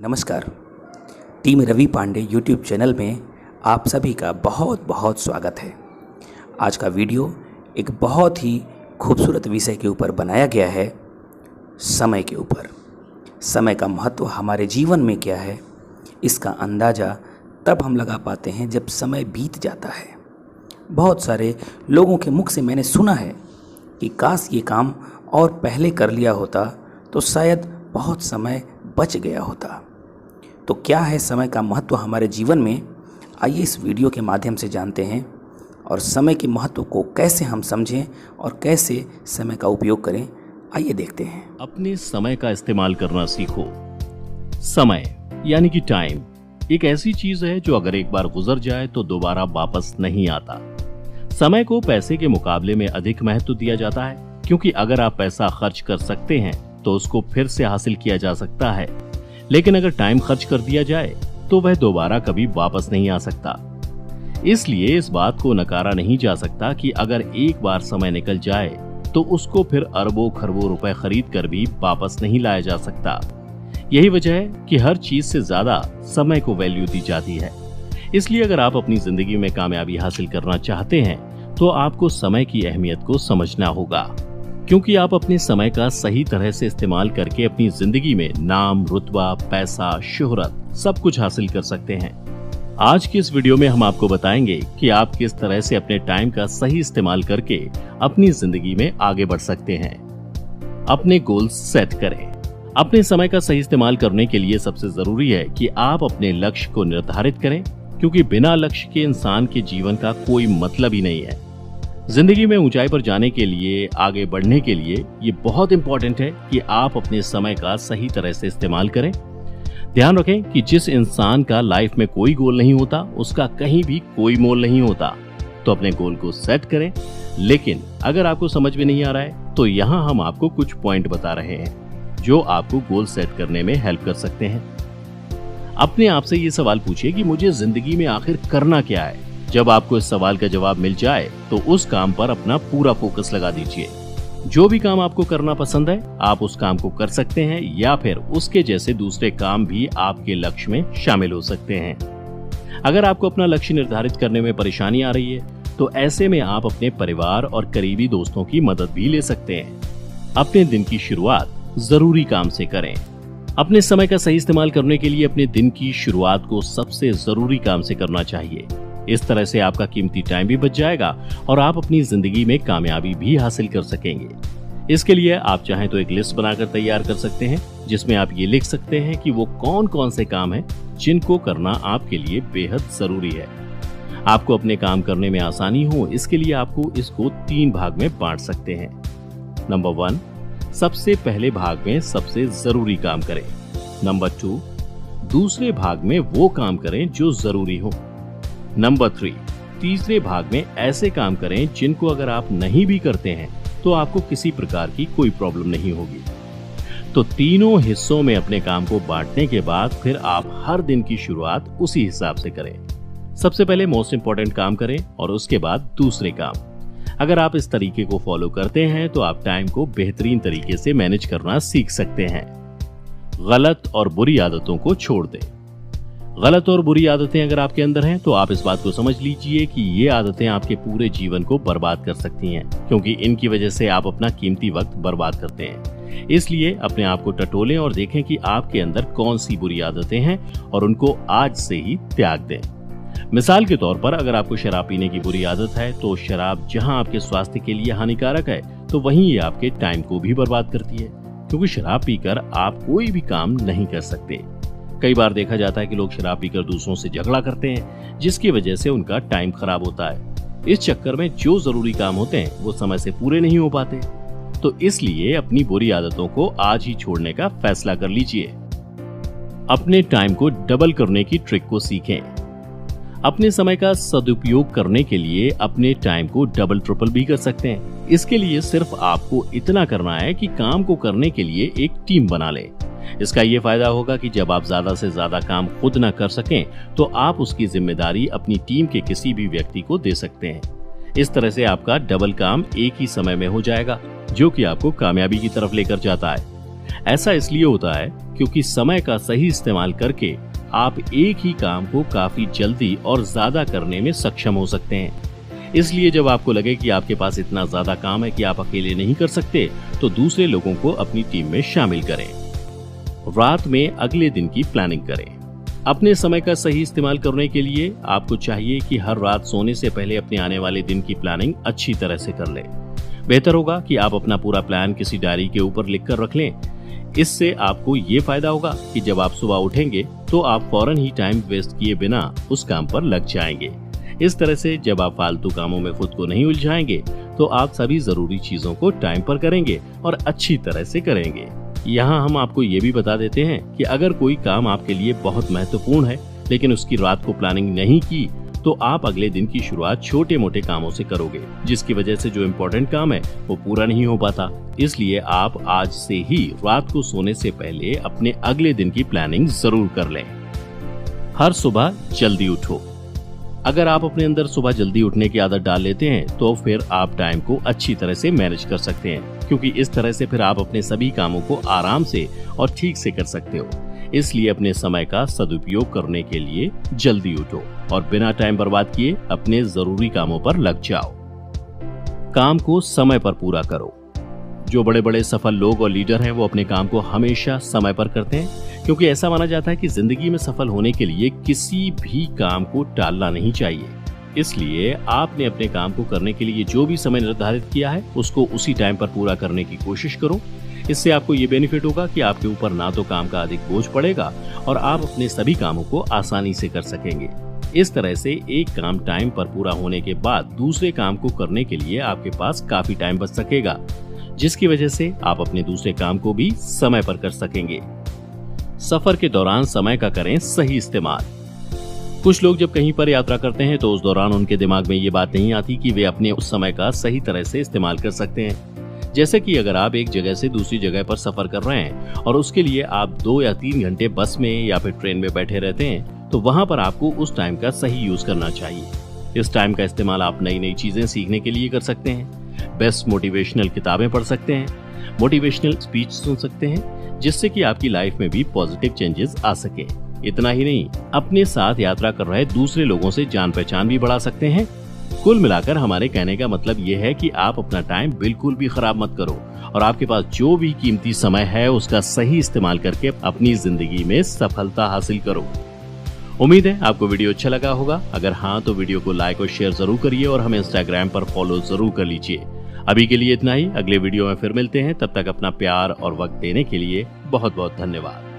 नमस्कार। Team Ravi Pandey YouTube channel में आप सभी का बहुत बहुत स्वागत है। आज का वीडियो एक बहुत ही खूबसूरत विषय के ऊपर बनाया गया है, समय के ऊपर। समय का महत्व हमारे जीवन में क्या है, इसका अंदाज़ा तब हम लगा पाते हैं जब समय बीत जाता है। बहुत सारे लोगों के मुख से मैंने सुना है कि काश ये काम और पहले कर लिया होता तो शायद बहुत समय बच गया होता। तो क्या है समय का महत्व हमारे जीवन में, आइए इस वीडियो के माध्यम से जानते हैं और समय के महत्व को कैसे हम समझें और कैसे समय का उपयोग करें, आइए देखते हैं। अपने समय का इस्तेमाल करना सीखो। समय यानी कि टाइम एक ऐसी चीज है जो अगर एक बार गुजर जाए तो दोबारा वापस नहीं आता। समय को पैसे के मुकाबले में अधिक महत्व दिया जाता है, क्योंकि अगर आप पैसा खर्च कर सकते हैं तो उसको फिर से हासिल किया जा सकता है, लेकिन अगर टाइम खर्च कर दिया जाए तो वह दोबारा कभी वापस नहीं आ सकता। इसलिए इस बात को नकारा नहीं जा सकता कि अगर एक बार समय निकल जाए तो उसको फिर अरबों खरबों रुपए खरीद कर भी वापस नहीं लाया जा सकता। यही वजह है कि हर चीज से ज्यादा समय को वैल्यू दी जाती है। इसलिए अगर आप अपनी जिंदगी में कामयाबी हासिल करना चाहते हैं तो आपको समय की अहमियत को समझना होगा, क्योंकि आप अपने समय का सही तरह से इस्तेमाल करके अपनी जिंदगी में नाम, रुतबा, पैसा, शोहरत सब कुछ हासिल कर सकते हैं। आज की इस वीडियो में हम आपको बताएंगे कि आप किस तरह से अपने टाइम का सही इस्तेमाल करके अपनी जिंदगी में आगे बढ़ सकते हैं। अपने गोल्स सेट करें। अपने समय का सही इस्तेमाल करने के लिए सबसे जरूरी है कि आप अपने लक्ष्य को निर्धारित करें, क्योंकि बिना लक्ष्य के इंसान के जीवन का कोई मतलब ही नहीं है। जिंदगी में ऊंचाई पर जाने के लिए, आगे बढ़ने के लिए ये बहुत इंपॉर्टेंट है कि आप अपने समय का सही तरह से इस्तेमाल करें। ध्यान रखें कि जिस इंसान का लाइफ में कोई गोल नहीं होता, उसका कहीं भी कोई मोल नहीं होता। तो अपने गोल को सेट करें, लेकिन अगर आपको समझ में नहीं आ रहा है तो यहाँ हम आपको कुछ पॉइंट बता रहे हैं जो आपको गोल सेट करने में हेल्प कर सकते हैं। अपने आप से ये सवाल पूछिए कि मुझे जिंदगी में आखिर करना क्या है। जब आपको इस सवाल का जवाब मिल जाए तो उस काम पर अपना पूरा फोकस लगा दीजिए। जो भी काम आपको करना पसंद है, आप उस काम को कर सकते हैं, या फिर उसके जैसे दूसरे काम भी आपके लक्ष्य में शामिल हो सकते हैं। अगर आपको अपना लक्ष्य निर्धारित करने में परेशानी आ रही है तो ऐसे में आप अपने परिवार और करीबी दोस्तों की मदद भी ले सकते हैं। अपने दिन की शुरुआत जरूरी काम से करें। अपने समय का सही इस्तेमाल करने के लिए अपने दिन की शुरुआत को सबसे जरूरी काम से करना चाहिए। इस तरह से आपका कीमती टाइम भी बच जाएगा और आप अपनी जिंदगी में कामयाबी भी हासिल कर सकेंगे। इसके लिए आप चाहें तो एक लिस्ट बनाकर तैयार कर सकते हैं, जिसमें आप ये लिख सकते हैं कि वो कौन कौन से काम हैं जिनको करना आपके लिए बेहद जरूरी है। आपको अपने काम करने में आसानी हो, इसके लिए आपको इसको 3 भाग में बांट सकते हैं। नंबर 1, सबसे पहले भाग में सबसे जरूरी काम करें। नंबर 2, दूसरे भाग में वो काम करें जो जरूरी हो। नंबर 3, तीसरे भाग में ऐसे काम करें जिनको अगर आप नहीं भी करते हैं तो आपको किसी प्रकार की कोई प्रॉब्लम नहीं होगी। तो तीनों हिस्सों में अपने काम को बांटने के बाद फिर आप हर दिन की शुरुआत उसी हिसाब से करें। सबसे पहले मोस्ट इंपॉर्टेंट काम करें और उसके बाद दूसरे काम। अगर आप इस तरीके को फॉलो करते हैं तो आप टाइम को बेहतरीन तरीके से मैनेज करना सीख सकते हैं। गलत और बुरी आदतों को छोड़ दें। गलत और बुरी आदतें अगर आपके अंदर हैं तो आप इस बात को समझ लीजिए कि ये आदतें आपके पूरे जीवन को बर्बाद कर सकती हैं, क्योंकि इनकी वजह से आप अपना कीमती वक्त बर्बाद करते हैं। इसलिए अपने आप को टटोलें और देखें कि आपके अंदर कौन सी बुरी आदतें हैं और उनको आज से ही त्याग दें। मिसाल के तौर पर अगर आपको शराब पीने की बुरी आदत है तो शराब जहां आपके स्वास्थ्य के लिए हानिकारक है तो वहीं ये आपके टाइम को भी बर्बाद करती है, क्योंकि शराब पीकर आप कोई भी काम नहीं कर सकते। कई बार देखा जाता है कि लोग शराब पीकर दूसरों से झगड़ा करते हैं, जिसकी वजह से उनका टाइम खराब होता है। इस चक्कर में जो जरूरी काम होते हैं वो समय से पूरे नहीं हो पाते। तो इसलिए अपनी बुरी आदतों को आज ही छोड़ने का फैसला कर लीजिए। अपने टाइम को डबल करने की ट्रिक को सीखें। अपने समय का सदुपयोग करने के लिए अपने टाइम को डबल ट्रिपल भी कर सकते हैं। इसके लिए सिर्फ आपको इतना करना है कि काम को करने के लिए एक टीम बना लें। इसका ये फायदा होगा कि जब आप ज्यादा से ज्यादा काम खुद न कर सकें तो आप उसकी जिम्मेदारी अपनी टीम के किसी भी व्यक्ति को दे सकते हैं। इस तरह से आपका डबल काम एक ही समय में हो जाएगा, जो कि आपको कामयाबी की तरफ लेकर जाता है। ऐसा इसलिए होता है क्योंकि समय का सही इस्तेमाल करके आप एक ही काम को काफी जल्दी और ज्यादा करने में सक्षम हो सकते हैं। इसलिए जब आपको लगे कि आपके पास इतना ज्यादा काम है कि आप अकेले नहीं कर सकते, तो दूसरे लोगों को अपनी टीम में शामिल करें। रात में अगले दिन की प्लानिंग करें। अपने समय का सही इस्तेमाल करने के लिए आपको चाहिए कि हर रात सोने से पहले अपने आने वाले दिन की प्लानिंग अच्छी तरह से कर लें। बेहतर होगा कि आप अपना पूरा प्लान किसी डायरी के ऊपर लिखकर रख लें। इससे आपको ये फायदा होगा कि जब आप सुबह उठेंगे तो आप फौरन ही टाइम वेस्ट किए बिना उस काम पर लग जाएंगे। इस तरह से जब आप फालतू कामों में खुद को नहीं उलझाएंगे तो आप सभी जरूरी चीजों को टाइम पर करेंगे और अच्छी तरह से करेंगे। यहाँ हम आपको ये भी बता देते हैं कि अगर कोई काम आपके लिए बहुत महत्वपूर्ण है लेकिन उसकी रात को प्लानिंग नहीं की, तो आप अगले दिन की शुरुआत छोटे मोटे कामों से करोगे, जिसकी वजह से जो इम्पोर्टेंट काम है वो पूरा नहीं हो पाता। इसलिए आप आज से ही रात को सोने से पहले अपने अगले दिन की प्लानिंग जरूर कर लें। हर सुबह जल्दी उठो। अगर आप अपने अंदर सुबह जल्दी उठने की आदत डाल लेते हैं तो फिर आप टाइम को अच्छी तरह से मैनेज कर सकते हैं, क्योंकि इस तरह से फिर आप अपने सभी कामों को आराम से और ठीक से कर सकते हो। इसलिए अपने समय का सदुपयोग करने के लिए जल्दी उठो और बिना टाइम बर्बाद किए अपने जरूरी कामों पर लग जाओ। काम को समय पर पूरा करो। जो बड़े बड़े सफल लोग और लीडर हैं वो अपने काम को हमेशा समय पर करते हैं, क्योंकि ऐसा माना जाता है कि जिंदगी में सफल होने के लिए किसी भी काम को टालना नहीं चाहिए। इसलिए आपने अपने काम को करने के लिए जो भी समय निर्धारित किया है उसको उसी टाइम पर पूरा करने की कोशिश करो। इससे आपको ये बेनिफिट होगा कि आपके ऊपर ना तो काम का अधिक बोझ पड़ेगा और आप अपने सभी कामों को आसानी से कर सकेंगे। इस तरह से एक काम टाइम पर पूरा होने के बाद दूसरे काम को करने के लिए आपके पास काफी टाइम बच सकेगा, जिसकी वजह से आप अपने दूसरे काम को भी समय पर कर सकेंगे। सफर के दौरान समय का करें सही इस्तेमाल। कुछ लोग जब कहीं पर यात्रा करते हैं तो उस दौरान उनके दिमाग में ये बात नहीं आती कि वे अपने उस समय का सही तरह से इस्तेमाल कर सकते हैं। जैसे कि अगर आप एक जगह से दूसरी जगह पर सफर कर रहे हैं और उसके लिए आप 2 या 3 घंटे बस में या फिर ट्रेन में बैठे रहते हैं, तो वहां पर आपको उस टाइम का सही यूज करना चाहिए। इस टाइम का इस्तेमाल आप नई नई चीजें सीखने के लिए कर सकते हैं, बेस्ट मोटिवेशनल किताबें पढ़ सकते हैं, मोटिवेशनल स्पीच सुन सकते हैं, जिससे कि आपकी लाइफ में भी पॉजिटिव चेंजेस आ सके। इतना ही नहीं, अपने साथ यात्रा कर रहे दूसरे लोगों से जान पहचान भी बढ़ा सकते हैं। कुल मिलाकर हमारे कहने का मतलब ये है कि आप अपना टाइम बिल्कुल भी खराब मत करो और आपके पास जो भी कीमती समय है उसका सही इस्तेमाल करके अपनी जिंदगी में सफलता हासिल करो। उम्मीद है आपको वीडियो अच्छा लगा होगा। अगर हाँ तो वीडियो को लाइक और शेयर जरूर करिए और हमें इंस्टाग्राम पर फॉलो जरूर कर लीजिए। अभी के लिए इतना ही, अगले वीडियो में फिर मिलते हैं। तब तक अपना प्यार और वक्त देने के लिए बहुत बहुत धन्यवाद।